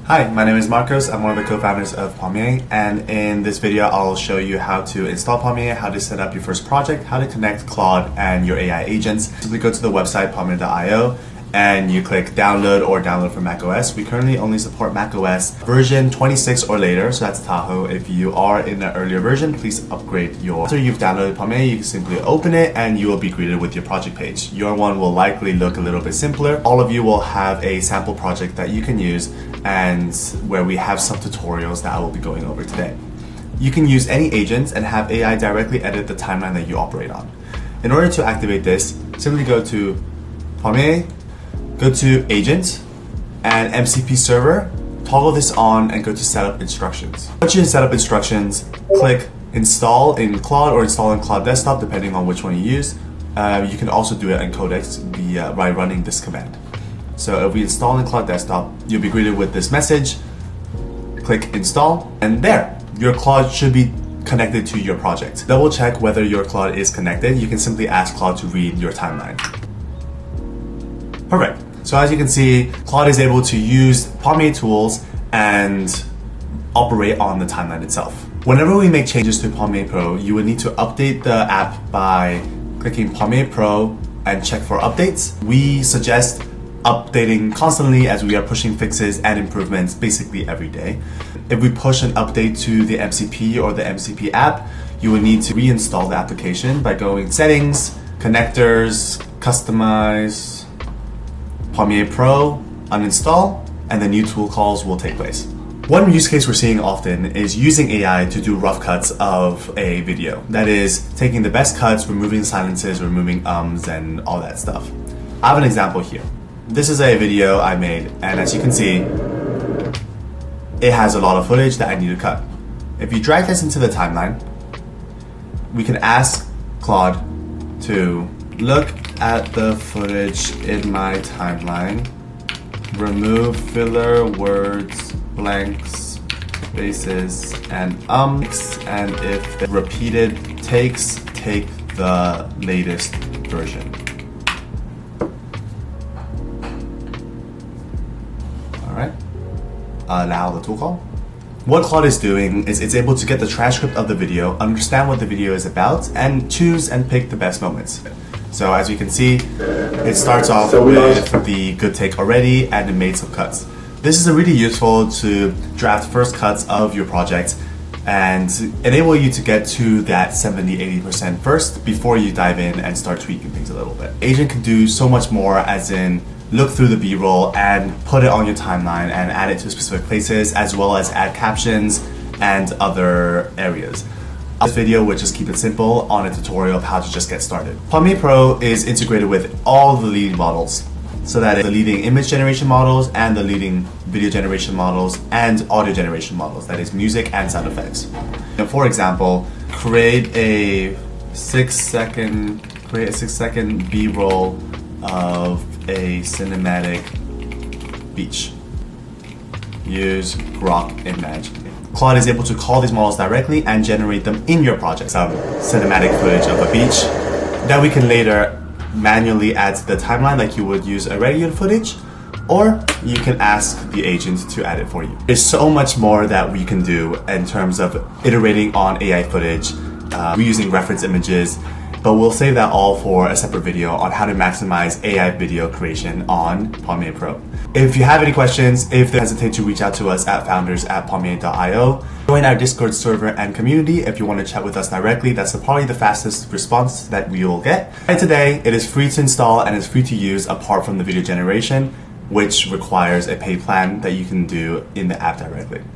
Hi, my name is Marcos. I'm one of the co-founders of Palmier, and in this video I'll show you how to install Palmier, how to set up your first project, how to connect Claude and your AI agents. Simply go to the website palmier.io and you click download or download for macOS. We currently only support macOS version 26 or later, so that's Tahoe. If you are in an earlier version, please upgrade your... After you've downloaded Palmier, you can simply open it and you will be greeted with your project page. Your one will likely look a little bit simpler. All of you will have a sample project that you can use and where we have some tutorials that I will be going over today. You can use any agents and have AI directly edit the timeline that you operate on. In order to activate this, simply go to Palmier, go to Agent and MCP Server, toggle this on and go to Setup Instructions. Once you're in Setup Instructions, click Install in Claude or Install in Claude Desktop depending on which one you use. You can also do it in Codex by running this command. So if we install in Claude Desktop, you'll be greeted with this message. Click Install, and there, your Claude should be connected to your project. Double check whether your Claude is connected. You can simply ask Claude to read your timeline. Perfect. So as you can see, Claude is able to use Palmier tools and operate on the timeline itself. Whenever we make changes to Palmier Pro, you would need to update the app by clicking Palmier Pro and check for updates. We suggest updating constantly as we are pushing fixes and improvements basically every day. If we push an update to the MCP or the MCP app, you will need to reinstall the application by going Settings, Connectors, Customize, Palmier Pro, uninstall, and the new tool calls will take place. One use case we're seeing often is using AI to do rough cuts of a video. That is, taking the best cuts, removing silences, removing ums, and all that stuff. I have an example here. This is a video I made, and as you can see, it has a lot of footage that I need to cut. If you drag this into the timeline, we can ask Claude to look at the footage in my timeline, remove filler words, blanks, spaces, and ums, and if repeated takes, take the latest version. Alright, allow the tool call. What Claude is doing is it's able to get the transcript of the video, understand what the video is about, and choose and pick the best moments. So as you can see, it starts off with the good take already and it made some cuts. This is really useful to draft first cuts of your project and enable you to get to that 70-80% first before you dive in and start tweaking things a little bit. Agent can do so much more, as in look through the B-roll and put it on your timeline and add it to specific places, as well as add captions and other areas. This video will just keep it simple on a tutorial of how to just get started. Palmier Pro is integrated with all the leading models, so that is the leading image generation models and the leading video generation models and audio generation models, that is music and sound effects. And for example, create a 6-second B-roll of a cinematic beach. Use Grok Image. Claude is able to call these models directly and generate them in your project. Some cinematic footage of a beach that we can later manually add to the timeline like you would use a regular footage, or you can ask the agent to add it for you. There's so much more that we can do in terms of iterating on AI footage, reusing reference images, but we'll save that all for a separate video on how to maximize AI video creation on Palmier Pro. If you have any questions, don't hesitate to reach out to us at founders@palmier.io. Join our Discord server and community if you want to chat with us directly. That's probably the fastest response that we will get. And today, it is free to install and it's free to use apart from the video generation, which requires a paid plan that you can do in the app directly.